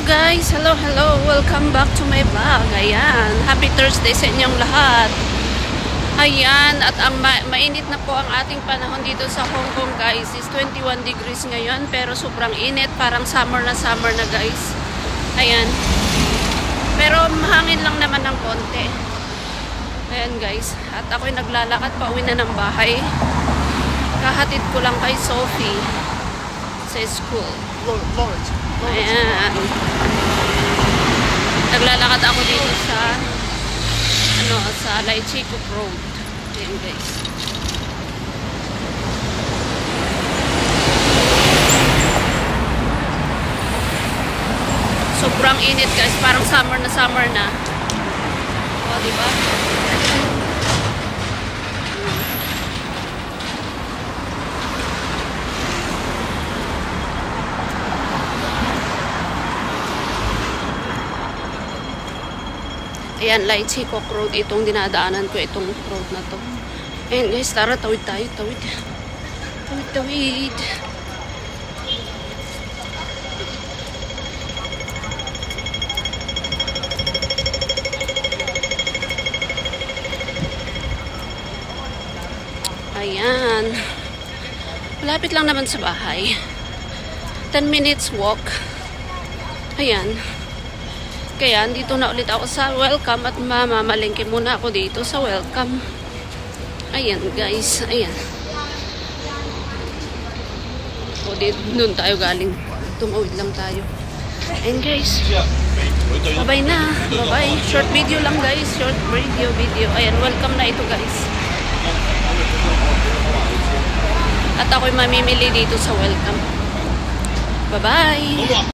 guys, hello, welcome back to my vlog. Ayan, happy Thursday sa inyong lahat. Ayan, at ang mainit na po ang ating panahon dito sa Hong Kong guys, is 21 degrees ngayon, pero sobrang init, parang summer na guys. Ayan, pero mahangin lang naman ng konti. Ayan guys, at ako'y naglalakad pa uwi na ng bahay. Kahatid ko lang kay Sophie sa school. Ayan. Naglalakad ako dito sa sa Lai Chi Kok Road. Ayan guys. Sobrang init guys, parang summer na. O, diba? Ayan, Lai Chi Kok Road. Itong dinadaanan ko, itong road na to. Ayan guys, tara, tawid tayo. Tawid. Ayan. Malapit lang naman sa bahay. 10 minutes walk. Ayan. Kaya, dito na ulit ako sa Welcome at mamamalengke muna ako dito sa Welcome. Ayan, guys. Ayan. O, doon tayo galing. Tumawid lang tayo. Ayan, guys. Bye-bye na. Bye-bye. Short video lang, guys. Short video. Ayan, welcome na ito, guys. At ako'y mamimili dito sa Welcome. Bye-bye.